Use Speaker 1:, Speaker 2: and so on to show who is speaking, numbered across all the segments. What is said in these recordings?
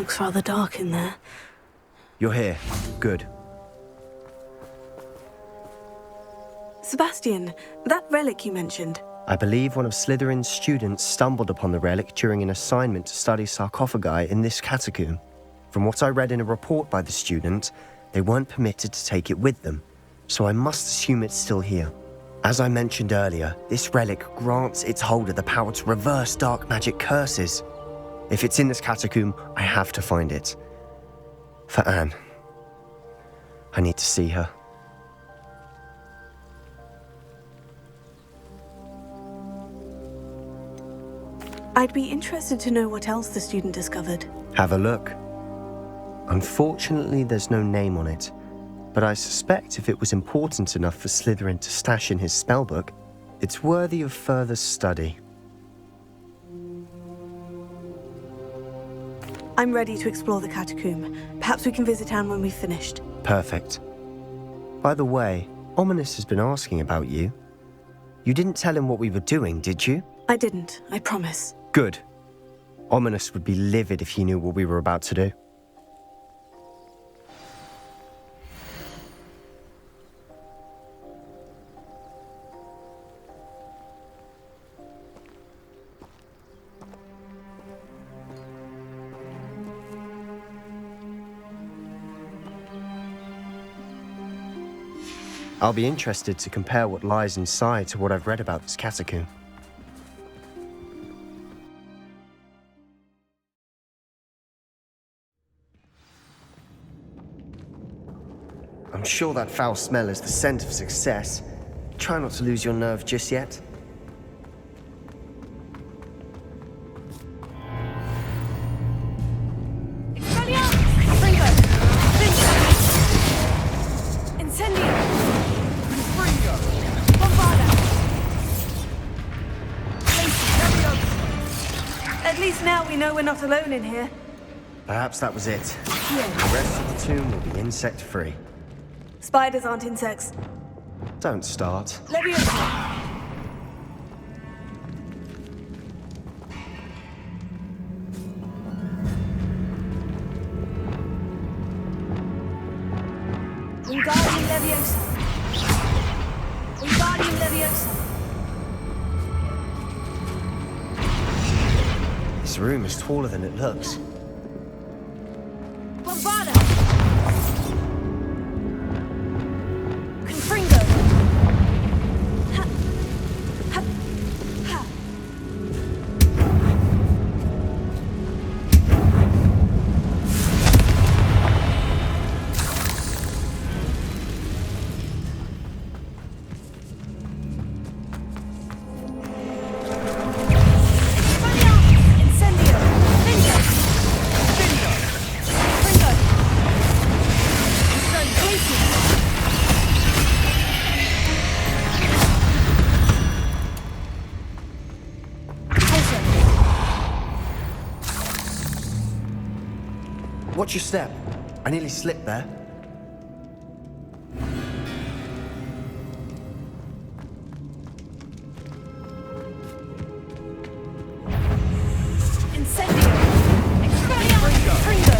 Speaker 1: Looks rather dark in there.
Speaker 2: You're here. Good.
Speaker 1: Sebastian, that relic you mentioned.
Speaker 2: I believe one of Slytherin's students stumbled upon the relic during an assignment to study sarcophagi in this catacomb. From what I read in a report by the student, they weren't permitted to take it with them, so I must assume it's still here. As I mentioned earlier, this relic grants its holder the power to reverse dark magic curses. If it's in this catacomb, I have to find it. For Anne. I need to see her.
Speaker 1: I'd be interested to know what else the student discovered.
Speaker 2: Have a look. Unfortunately, there's no name on it, but I suspect if it was important enough for Slytherin to stash in his spellbook, it's worthy of further study.
Speaker 1: I'm ready to explore the catacomb. Perhaps we can visit Anne when we've finished.
Speaker 2: Perfect. By the way, Ominous has been asking about you. You didn't tell him what we were doing, did you?
Speaker 1: I didn't, I promise.
Speaker 2: Good. Ominous would be livid if he knew what we were about to do. I'll be interested to compare what lies inside to what I've read about this catacomb. I'm sure that foul smell is the scent of success. Try not to lose your nerve just yet.
Speaker 1: At least now we know we're not alone in here.
Speaker 2: Perhaps that was it. The rest of the tomb will be insect-free.
Speaker 1: Spiders aren't insects.
Speaker 2: Don't start.
Speaker 1: Leviosa! Wingardium Leviosa! Wingardium Leviosa!
Speaker 2: This room is taller than it looks.
Speaker 1: Bombarda! Confringo! Ha! Ha! Ha!
Speaker 2: Watch your step. I nearly slipped there.
Speaker 1: Incendio! Expelliarmus! Confringo!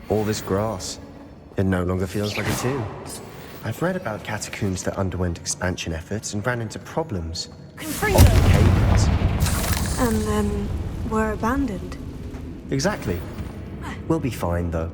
Speaker 2: All this grass. It no longer feels like a tomb. I've read about catacombs that underwent expansion efforts and ran into problems.
Speaker 1: Confringo!
Speaker 2: Often cave-ins.
Speaker 1: And then were abandoned.
Speaker 2: Exactly. We'll be fine, though.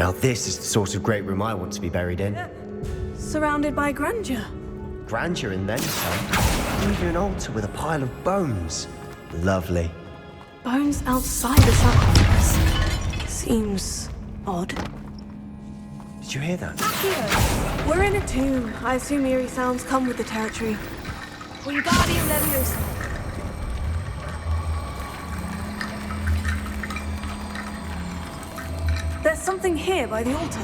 Speaker 2: Now this is the sort of great room I want to be buried in.
Speaker 1: Surrounded by grandeur.
Speaker 2: Grandeur and then some. Even an altar with a pile of bones. Lovely.
Speaker 1: Bones outside the sarcophagus. Seems odd.
Speaker 2: Did you hear that?
Speaker 1: Here. We're in a tomb. I assume eerie sounds come with the territory. Wingardium Leviosa. There's something here by the altar.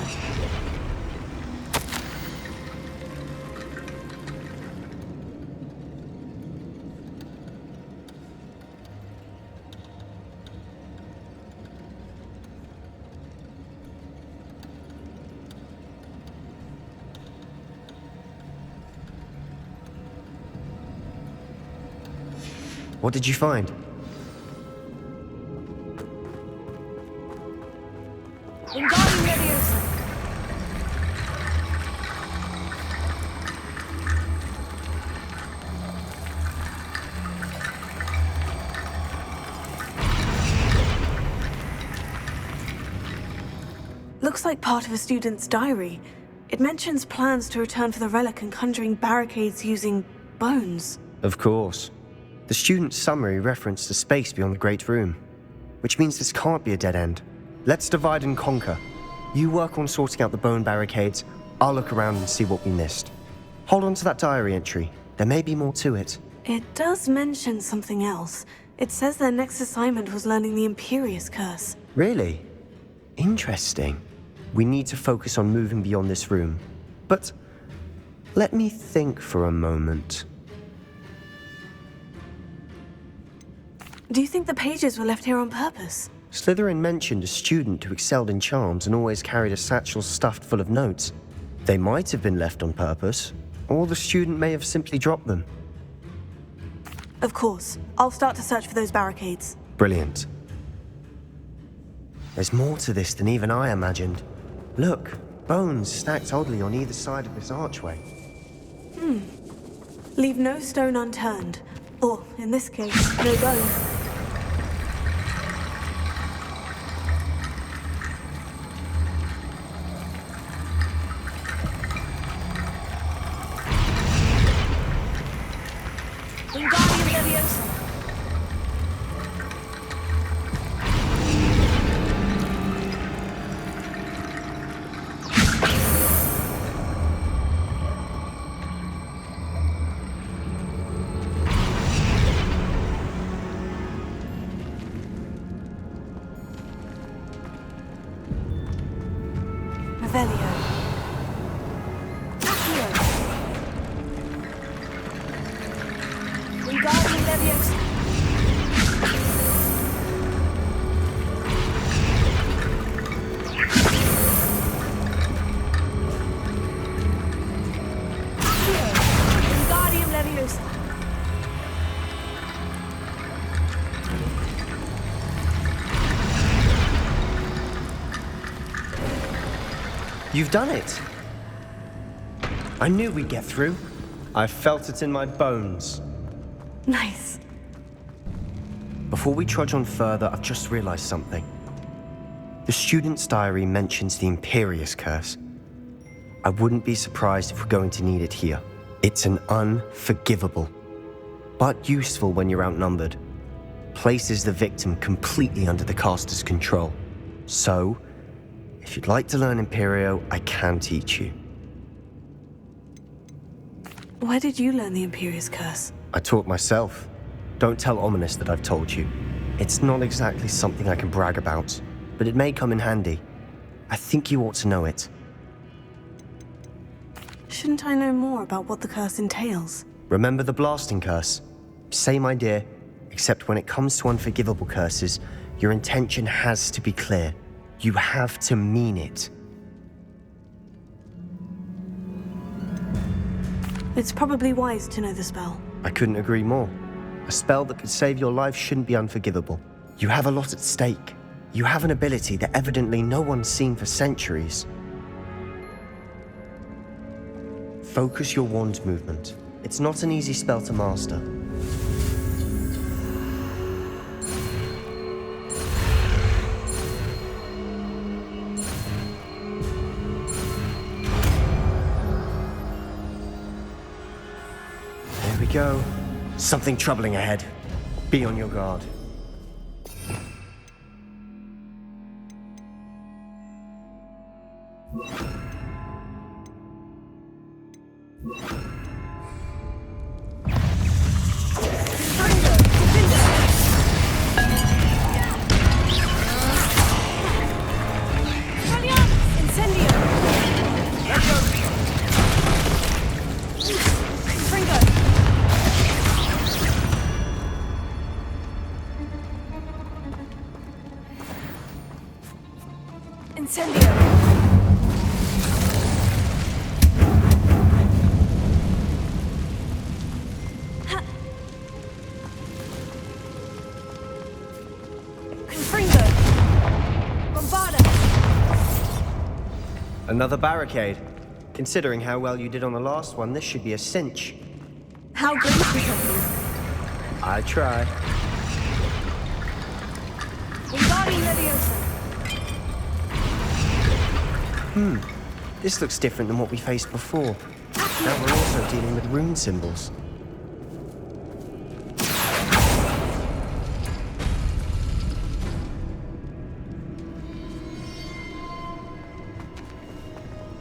Speaker 2: What did you find?
Speaker 1: Wingardium Leviosa. Looks like part of a student's diary. It mentions plans to return for the relic and conjuring barricades using bones.
Speaker 2: Of course. The student's summary referenced a space beyond the Great Room, which means this can't be a dead end. Let's divide and conquer. You work on sorting out the bone barricades, I'll look around and see what we missed. Hold on to that diary entry. There may be more to it.
Speaker 1: It does mention something else. It says their next assignment was learning the Imperious Curse.
Speaker 2: Really? Interesting. We need to focus on moving beyond this room. But let me think for a moment.
Speaker 1: Do you think the pages were left here on purpose?
Speaker 2: Slytherin mentioned a student who excelled in charms and always carried a satchel stuffed full of notes. They might have been left on purpose, or the student may have simply dropped them.
Speaker 1: Of course. I'll start to search for those barricades.
Speaker 2: Brilliant. There's more to this than even I imagined. Look, bones stacked oddly on either side of this archway.
Speaker 1: Leave no stone unturned. Or, in this case, no bone. Wingardium Leviosa. Revelio. Accio. Wingardium Leviosa. Accio. Wingardium Leviosa.
Speaker 2: You've done it! I knew we'd get through. I felt it in my bones.
Speaker 1: Nice.
Speaker 2: Before we trudge on further, I've just realized something. The student's diary mentions the Imperious Curse. I wouldn't be surprised if we're going to need it here. It's an unforgivable, but useful when you're outnumbered. Places the victim completely under the caster's control. So, if you'd like to learn Imperio, I can teach you.
Speaker 1: Where did you learn the Imperious Curse?
Speaker 2: I taught myself. Don't tell Ominous that I've told you. It's not exactly something I can brag about, but it may come in handy. I think you ought to know it.
Speaker 1: Shouldn't I know more about what the curse entails?
Speaker 2: Remember the blasting curse? Same idea, except when it comes to unforgivable curses, your intention has to be clear. You have to mean it.
Speaker 1: It's probably wise to know the spell.
Speaker 2: I couldn't agree more. A spell that could save your life shouldn't be unforgivable. You have a lot at stake. You have an ability that evidently no one's seen for centuries. Focus your wand movement. It's not an easy spell to master. go. Something troubling ahead. Be on your guard. Another barricade. Considering how well you did on the last one, this should be a cinch.
Speaker 1: How graceful of you.
Speaker 2: I try. This looks different than what we faced before. Now we're also dealing with rune symbols.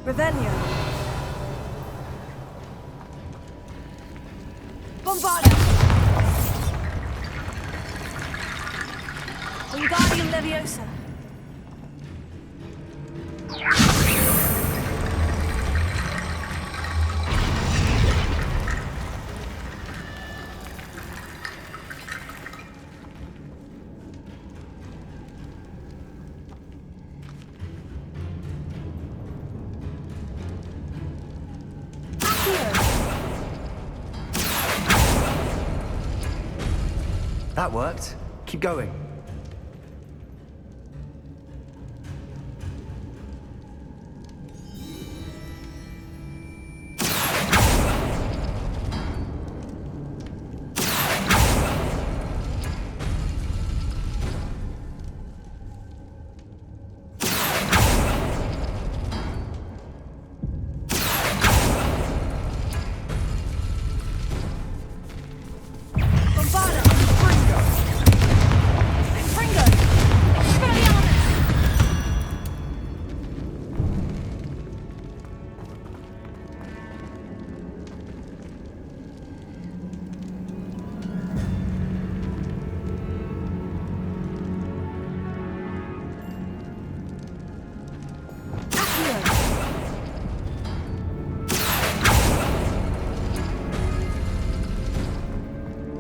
Speaker 1: Revelio. Bombarda. Wingardium Leviosa.
Speaker 2: That worked. Keep going.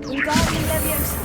Speaker 2: Wingardium Leviosa.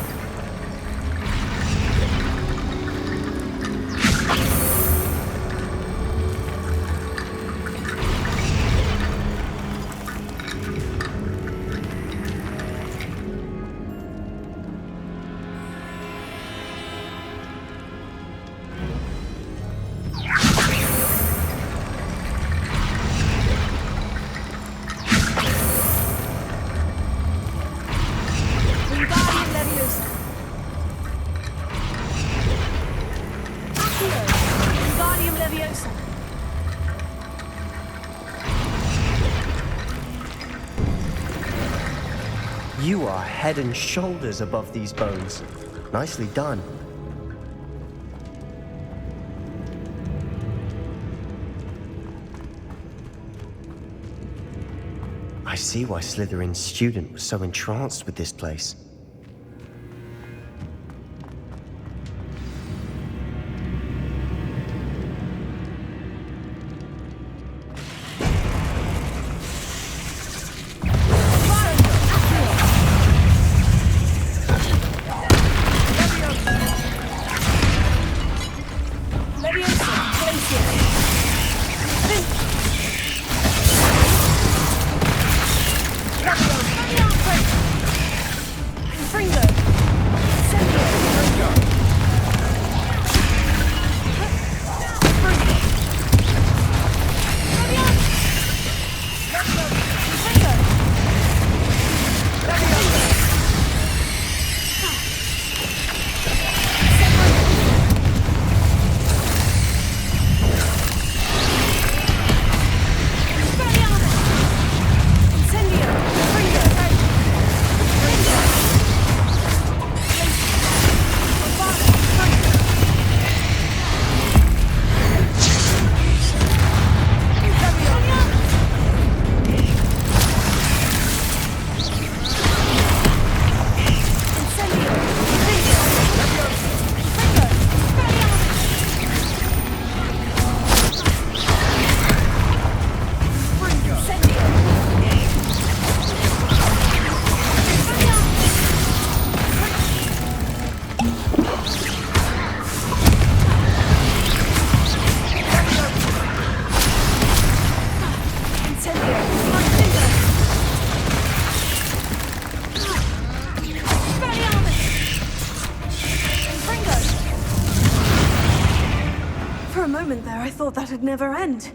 Speaker 2: You are head and shoulders above these bones. Nicely done. I see why Slytherin's student was so entranced with this place.
Speaker 1: I thought that'd never end.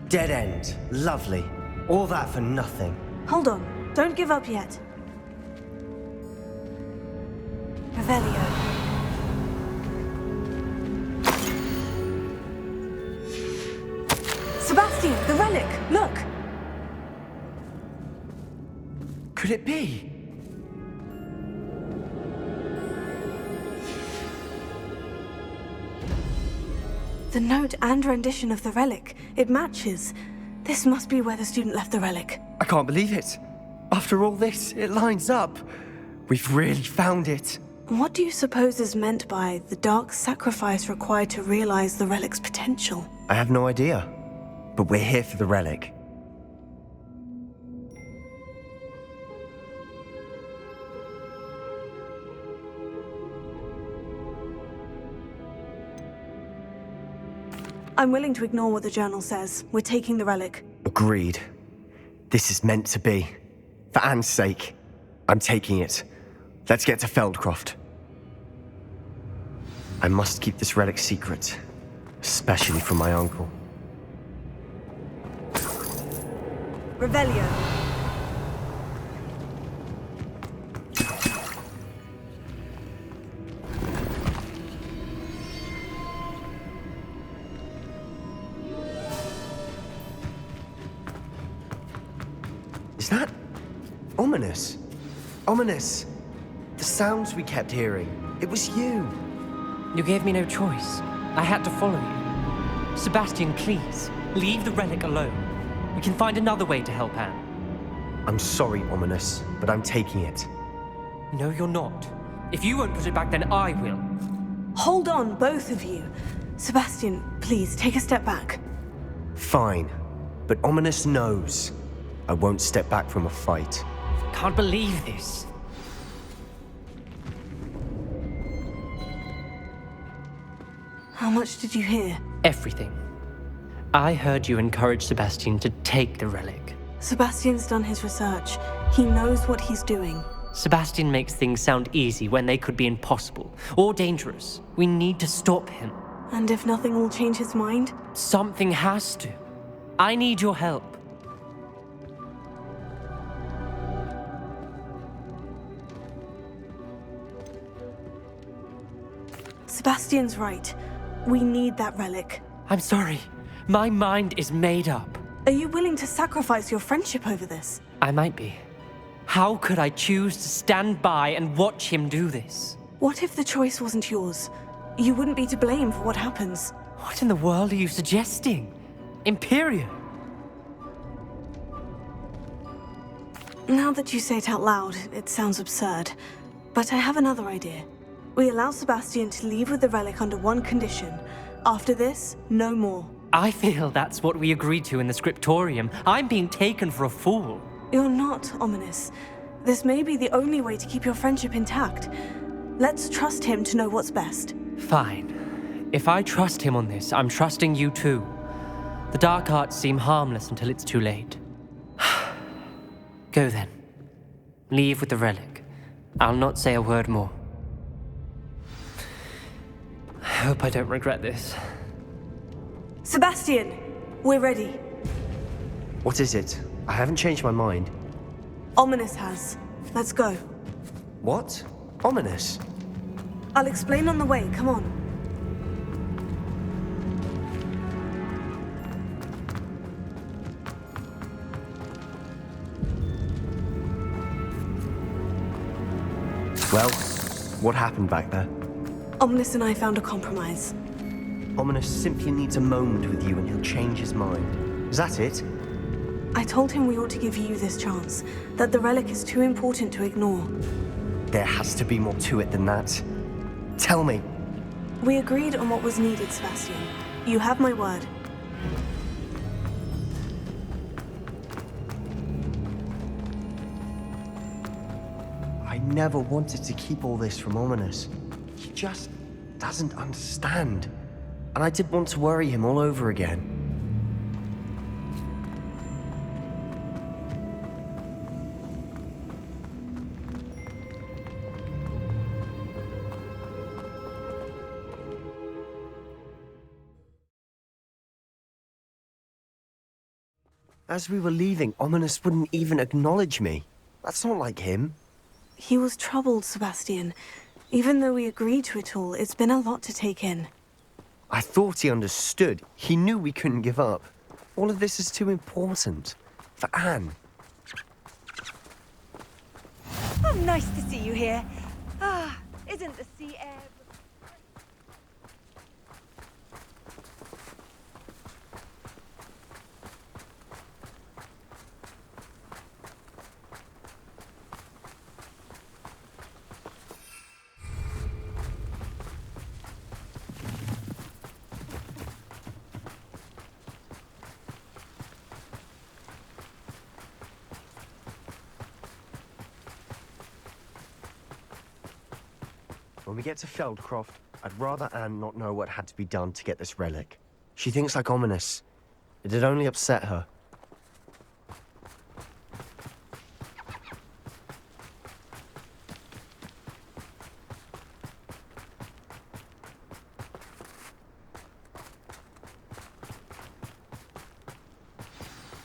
Speaker 2: Dead end. Lovely. All that for nothing.
Speaker 1: Hold on. Don't give up yet. Revelio. Sebastian, the relic! Look!
Speaker 2: Could it be?
Speaker 1: The note and rendition of the relic. It matches. This must be where the student left the relic.
Speaker 2: I can't believe it. After all this, it lines up. We've really found it.
Speaker 1: What do you suppose is meant by the dark sacrifice required to realize the relic's potential?
Speaker 2: I have no idea. But we're here for the relic.
Speaker 1: I'm willing to ignore what the journal says. We're taking the relic.
Speaker 2: Agreed. This is meant to be. For Anne's sake, I'm taking it. Let's get to Feldcroft. I must keep this relic secret, especially from my uncle.
Speaker 1: Revelio.
Speaker 2: Is that ominous? Ominous. The sounds we kept hearing. It was you.
Speaker 3: You gave me no choice. I had to follow you. Sebastian, please, leave the relic alone. We can find another way to help Anne.
Speaker 2: I'm sorry, Ominous, but I'm taking it.
Speaker 3: No, you're not. If you won't put it back, then I will.
Speaker 1: Hold on, both of you. Sebastian, please, take a step back.
Speaker 2: Fine, but Ominous knows. I won't step back from a fight.
Speaker 3: Can't believe this.
Speaker 1: How much did you hear?
Speaker 3: Everything. I heard you encourage Sebastian to take the relic.
Speaker 1: Sebastian's done his research. He knows what he's doing.
Speaker 3: Sebastian makes things sound easy when they could be impossible or dangerous. We need to stop him.
Speaker 1: And if nothing will change his mind?
Speaker 3: Something has to. I need your help.
Speaker 1: Sebastian's right. We need that relic.
Speaker 3: I'm sorry. My mind is made up.
Speaker 1: Are you willing to sacrifice your friendship over this?
Speaker 3: I might be. How could I choose to stand by and watch him do this?
Speaker 1: What if the choice wasn't yours? You wouldn't be to blame for what happens.
Speaker 3: What in the world are you suggesting? Imperium?
Speaker 1: Now that you say it out loud, it sounds absurd. But I have another idea. We allow Sebastian to leave with the relic under one condition. After this, no more.
Speaker 3: I feel that's what we agreed to in the scriptorium. I'm being taken for a fool.
Speaker 1: You're not, Ominous. This may be the only way to keep your friendship intact. Let's trust him to know what's best.
Speaker 3: Fine. If I trust him on this, I'm trusting you too. The dark arts seem harmless until it's too late. Go then. Leave with the relic. I'll not say a word more. I hope I don't regret this.
Speaker 1: Sebastian! We're ready.
Speaker 2: What is it? I haven't changed my mind.
Speaker 1: Ominous has. Let's go.
Speaker 2: What? Ominous?
Speaker 1: I'll explain on the way. Come on.
Speaker 2: Well, what happened back there?
Speaker 1: Ominous and I found a compromise.
Speaker 2: Ominous simply needs a moment with you and he'll change his mind. Is that it?
Speaker 1: I told him we ought to give you this chance, that the relic is too important to ignore.
Speaker 2: There has to be more to it than that. Tell me.
Speaker 1: We agreed on what was needed, Sebastian. You have my word.
Speaker 2: I never wanted to keep all this from Ominous. He just doesn't understand. And I didn't want to worry him all over again. As we were leaving, Ominous wouldn't even acknowledge me. That's not like him.
Speaker 1: He was troubled, Sebastian. Even though we agreed to it all, it's been a lot to take in.
Speaker 2: I thought he understood. He knew we couldn't give up. All of this is too important. For Anne.
Speaker 4: Oh, nice to see you here. Ah, isn't the sea air...
Speaker 2: When we get to Feldcroft, I'd rather Anne not know what had to be done to get this relic. She thinks like Ominous. It'd only upset her.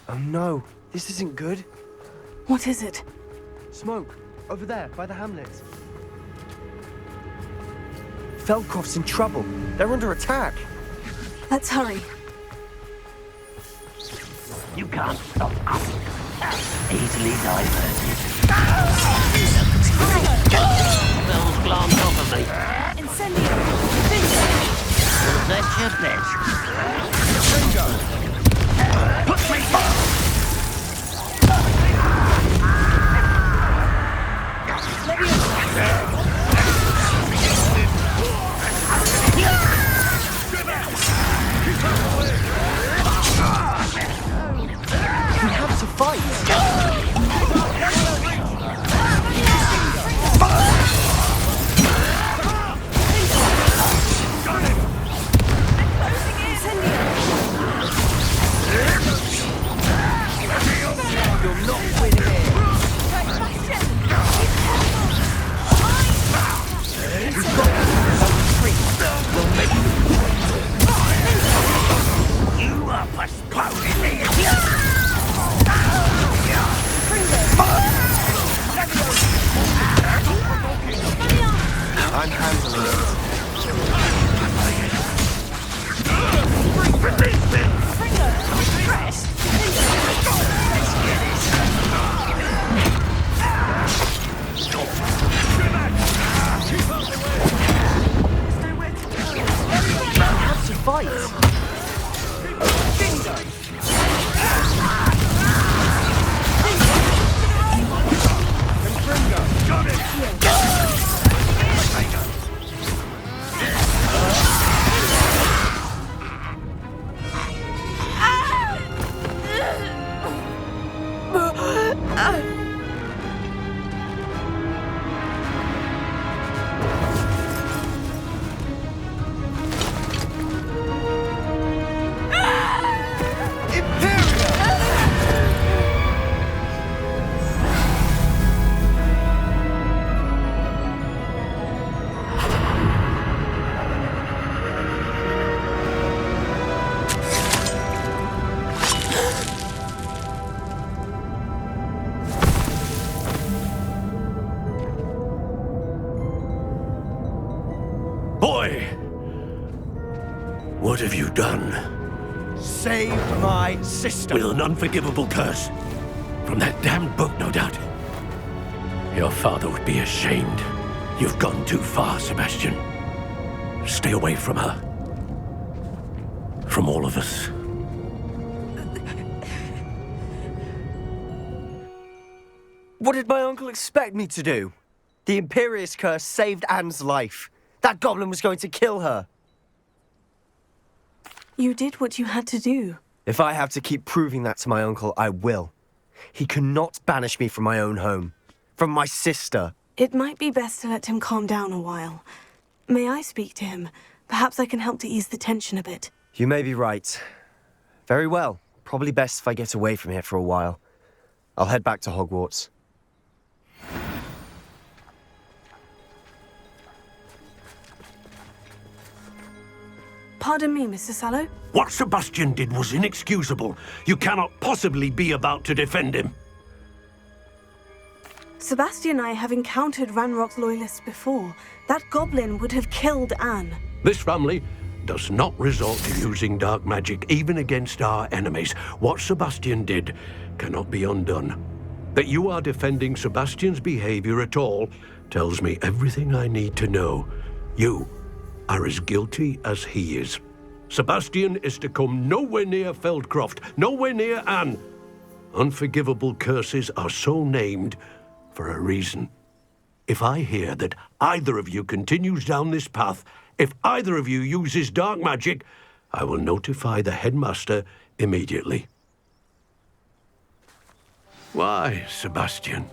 Speaker 2: Oh no, this isn't good.
Speaker 1: What is it?
Speaker 2: Smoke, over there, by the hamlet. Feldcroft's in trouble. They're under attack.
Speaker 1: Let's hurry.
Speaker 5: You can't stop us. Easily diverted. Spells glance off of me.
Speaker 4: Incendio!
Speaker 5: That's your best. Put me
Speaker 2: We have to fight. You're not winning it. We've got
Speaker 5: You are postponing me.
Speaker 2: I'm handling it. Have to fight.
Speaker 5: Boy! What have you done?
Speaker 2: Save my sister.
Speaker 5: With an unforgivable curse. From that damned book, no doubt. Your father would be ashamed. You've gone too far, Sebastian. Stay away from her. From all of us.
Speaker 2: What did my uncle expect me to do? The Imperious curse saved Anne's life. That goblin was going to kill her.
Speaker 1: You did what you had to do.
Speaker 2: If I have to keep proving that to my uncle, I will. He cannot banish me from my own home. From my sister.
Speaker 1: It might be best to let him calm down a while. May I speak to him? Perhaps I can help to ease the tension a bit.
Speaker 2: You may be right. Very well. Probably best if I get away from here for a while. I'll head back to Hogwarts.
Speaker 1: Pardon me, Mr. Sallow?
Speaker 5: What Sebastian did was inexcusable. You cannot possibly be about to defend him.
Speaker 1: Sebastian and I have encountered Ranrock's loyalists before. That goblin would have killed Anne.
Speaker 5: This family does not resort to using dark magic even against our enemies. What Sebastian did cannot be undone. That you are defending Sebastian's behavior at all tells me everything I need to know. You are as guilty as he is. Sebastian is to come nowhere near Feldcroft, nowhere near Anne. Unforgivable curses are so named for a reason. If I hear that either of you continues down this path, if either of you uses dark magic, I will notify the headmaster immediately. Why, Sebastian?